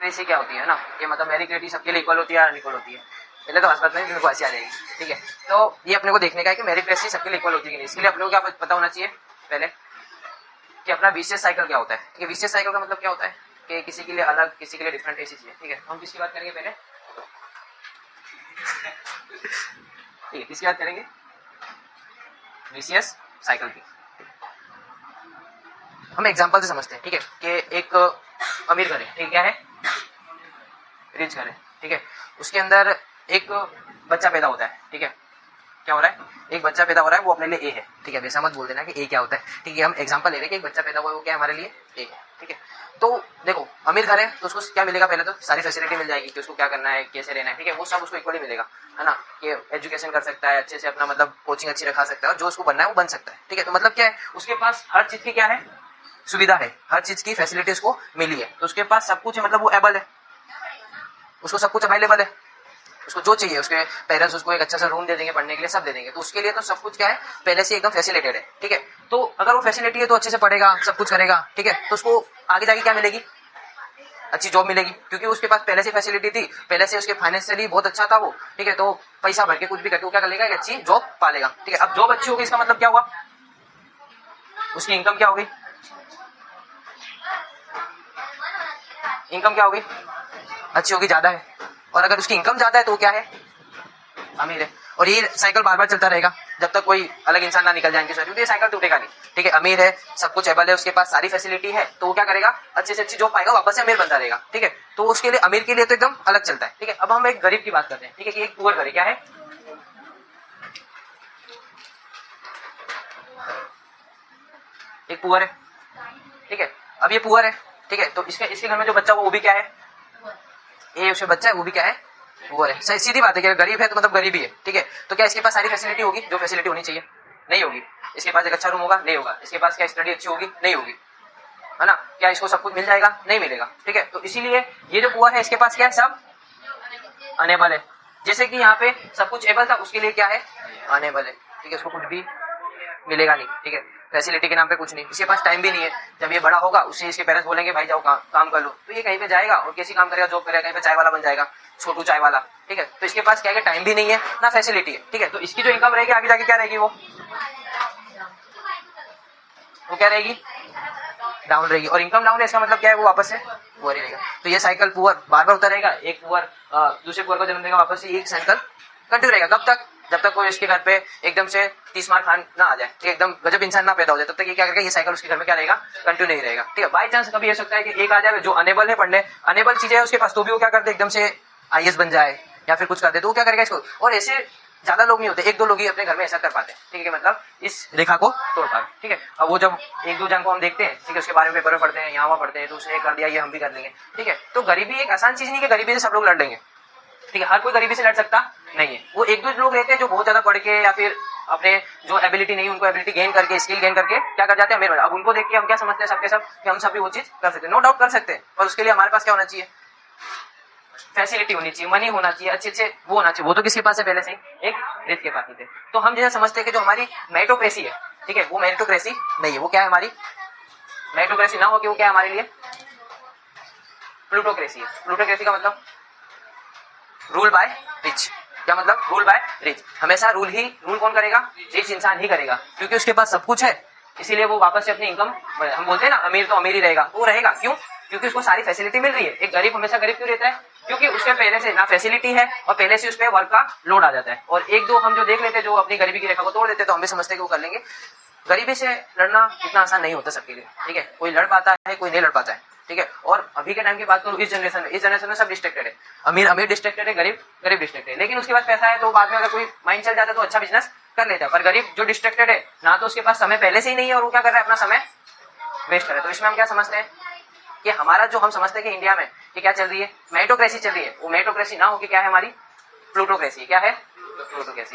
Meritocracy क्या होती है ना, कि मतलब मेरिटोक्रेसी सबके लिए इक्वल होती है या अनइक्वल होती है। पहले तो बात नहीं, को हंसी आ जाएगी, ठीक है। तो ये अपने को देखने का है कि मेरिटोक्रेसी सबके लिए इक्वल होती है कि नहीं। इसके लिए अपने को क्या पता होना चाहिए पहले कि अपना विशेष साइकिल क्या होता है। ठीक है, विशेष साइकिल का मतलब क्या होता है कि किसी के लिए अलग, किसी के लिए डिफरेंट, ऐसी चीज है। ठीक है, हम किसकी बात करेंगे पहले, ठीक है, किसकी बात करेंगे, विशेष साइकिल की। हम एग्जांपल से समझते हैं, ठीक है, कि एक अमीर घर है, ठीक है, क्या है, रिच घर है, ठीक है। उसके अंदर एक बच्चा पैदा होता है, ठीक है, क्या हो रहा है, एक बच्चा पैदा हो रहा है, वो अपने लिए ए है, ठीक है। वैसा मत बोल देना कि ए क्या होता है, ठीक है। हम एग्जांपल ले रहे हैं कि एक बच्चा पैदा हुआ है, वो क्या है हमारे लिए, ए है, ठीक है। तो देखो अमीर घर है तो उसको क्या मिलेगा, पहले तो सारी फैसिलिटी मिल जाएगी कि उसको क्या करना है, कैसे रहना है, ठीक है, वो सब उसको इक्वली मिलेगा, है ना, कि एजुकेशन कर सकता है अच्छे से, अपना मतलब कोचिंग अच्छी रखा सकता है, और जो उसको बनना है वो बन सकता है, ठीक है। तो मतलब क्या है, उसके पास हर चीज की क्या है, सुविधा है, हर चीज की फैसिलिटी उसको मिली है, तो उसके पास सब कुछ है, मतलब वो एबल है, उसको सब कुछ अवेलेबल है, उसको जो चाहिए, उसके पेरेंट्स उसको एक अच्छा सा रूम दे देंगे, पढ़ने के लिए सब दे देंगे, तो उसके लिए तो सब कुछ क्या है, पहले से एकदम फैसिलिटेड है, ठीक है। तो अगर वो फैसिलिटी है तो अच्छे से पढ़ेगा, सब कुछ करेगा, ठीक है, तो उसको आगे जाके क्या मिलेगी, अच्छी जॉब मिलेगी, क्योंकि उसके पास पहले से फैसिलिटी थी, पहले से उसके फाइनेंशियली बहुत अच्छा था वो, ठीक है। तो पैसा भर के कुछ भी करके वो क्या कर लेगा, एक अच्छी जॉब पा लेगा, ठीक है। अब जॉब अच्छी होगी, इसका मतलब क्या हुआ, उसकी इनकम क्या होगी, इनकम क्या होगी, अच्छी होगी, ज्यादा है। और अगर उसकी इनकम ज्यादा है तो क्या है, अमीर है। और ये साइकिल बार बार चलता रहेगा जब तक कोई अलग इंसान ना निकल जाए इनकी सोसाइटी में, तो ये साइकिल टूटेगा नहीं, ठीक है। अमीर है, सब कुछ एबल है, उसके पास सारी फैसिलिटी है, तो वो क्या करेगा, अच्छे से अच्छी जॉब पाएगा, वापस से अमीर बनता रहेगा, ठीक है। तो उसके लिए, अमीर के लिए तो एकदम अलग चलता है, ठीक है। अब हम एक गरीब की बात करते हैं, ठीक है, कि एक पुअर घर है, क्या है, एक पुअर है, ठीक है। अब ये पुअर है, ठीक है, तो इसके घर में जो बच्चा हुआ वो भी क्या है, ये उसमें बच्चा है, वो भी क्या है, पुअर है। सही सीधी बात है कि गरीब है तो मतलब गरीबी है, ठीक है। तो क्या इसके पास सारी फैसिलिटी होगी जो फैसिलिटी होनी चाहिए, नहीं होगी। इसके पास एक अच्छा रूम होगा, नहीं होगा। इसके पास क्या स्टडी अच्छी होगी, नहीं होगी, है ना। क्या इसको सब कुछ मिल जाएगा, नहीं मिलेगा, ठीक है। तो इसीलिए ये जो पुअर है इसके पास क्या है, सब अनेबल है। जैसे कि यहाँ पे सब कुछ एबल था, उसके लिए क्या है, अनेबल है, ठीक है, उसको कुछ भी मिलेगा नहीं, ठीक है, फैसिलिटी के नाम पे कुछ नहीं। इसके पास टाइम भी नहीं है, जब ये बड़ा होगा उससे इसके पेरेंट्स बोलेंगे भाई जाओ काम कर लो, तो ये कहीं पे जाएगा और कैसी काम करेगा, जॉब करेगा, कहीं पे चाय वाला बन जाएगा, छोटू चाय वाला, ठीक है। तो इसके पास क्या है, टाइम भी नहीं है ना फैसिलिटी है, ठीक है। तो इसकी जो इनकम रहेगी आगे जाके क्या रहेगी, वो क्या रहेगी, डाउन रहेगी। और इनकम डाउन है इसका मतलब क्या है, वो वापस से पुअर ही रहेगा। तो ये साइकिल पुअर बार बार होता रहेगा, एक पुअर दूसरे पुअर को जन्म देगा, वापस से एक साइकिल कंटिन्यू रहेगा। कब तक, जब तक कोई इसके घर पे एकदम से 30 मार खान ना आ जाए, ठीक है, एकदम गजब इंसान ना पैदा हो जाए, तब तक ये क्या करेगा, ये साइकिल उसके घर में क्या रहेगा, कंटिन्यू नहीं रहेगा, ठीक है। बाई चांस कभी हो सकता है कि एक आ जाए जो अनेबल है पढ़ने, अनेबल चीजें है उसके पास, तो भी वो क्या करते एकदम से आईएएस बन जाए या फिर कुछ कर दे, तो वो क्या करेगा इसको। और ऐसे ज्यादा लोग नहीं होते, एक दो लोग ही अपने घर में ऐसा कर पाते हैं, ठीक है, मतलब इस रेखा को तोड़ पाते, ठीक है। अब वो जब एक दो जन को हम देखते हैं, ठीक है, उसके बारे में पेपर में पढ़ते हैं, यहाँ वहाँ पढ़ते हैं, तो उसने कर दिया, ये हम भी कर लेंगे, ठीक है। तो गरीबी एक आसान चीज नहीं कि गरीबी से सब लोग लड़ लेंगे, ठीक है, हर कोई गरीबी से लड़ सकता नहीं है। वो एक दो लोग रहते हैं जो बहुत ज्यादा पढ़ के या फिर अपने जो एबिलिटी नहीं, उनको एबिलिटी गेन करके, स्किल गेन करके क्या कर जाते हैं, अमीर। अब उनको देख के हम क्या समझते हैं, सबके सब कि हम सब भी वो चीज कर सकते हैं, नो डाउट कर सकते हैं, और उसके लिए हमारे पास क्या होना चाहिए, फैसिलिटी होनी चाहिए, मनी होना चाहिए, अच्छे अच्छे वो होना चाहिए। वो तो किसके पास है पहले से ही, एक रिच के पास ही थे। तो हम जैसे समझते हैं कि जो हमारी मेरिटोक्रेसी है, ठीक है, वो मेरिटोक्रेसी नहीं है, वो क्या है, हमारी मेरिटोक्रेसी ना हो कि वो क्या है हमारे लिए, प्लूटोक्रेसी है। प्लूटोक्रेसी का मतलब रूल बाय रिच। क्या मतलब, रूल बाय रिच। हमेशा रूल कौन करेगा, रिच इंसान ही करेगा, क्योंकि उसके पास सब कुछ है, इसीलिए वो वापस से अपनी इनकम, हम बोलते हैं ना अमीर तो अमीर ही रहेगा, वो रहेगा क्यों, क्योंकि उसको सारी फैसिलिटी मिल रही है। एक गरीब हमेशा गरीब क्यों रहता है, क्योंकि उसके पहले से ना फैसिलिटी है और पहले से उस पर वर्क का लोड आ जाता है। और एक दो हम जो देख लेते हैं जो अपनी गरीबी की रेखा को तोड़ देते हैं, तो हम भी समझते हैं कि वो कर लेंगे। गरीबी से लड़ना इतना आसान नहीं होता सबके लिए, ठीक है, कोई लड़ पाता है, कोई नहीं लड़ पाता है, ठीक है। और अभी के टाइम की बात करूँ, इस जनरेशन में सब डिस्ट्रैक्टेड है, अमीर डिस्ट्रैक्टेड है, गरीब डिस्ट्रैक्टेड है। लेकिन उसके पास पैसा है तो बाद में अगर कोई माइंड चल जाता है तो अच्छा बिजनेस कर लेता है। पर गरीब जो डिस्ट्रैक्टेड है, ना तो उसके पास समय पहले से ही नहीं है और वो क्या कर रहा है, अपना समय वेस्ट कर रहा है। तो इसमें हम क्या समझते हैं कि हमारा जो हम समझते हैं कि इंडिया में कि क्या चल रही है, मेरिटोक्रेसी चल रही है, वो मेरिटोक्रेसी ना हो कि क्या है हमारी, प्लूटोक्रेसी। क्या है, प्लूटोक्रेसी।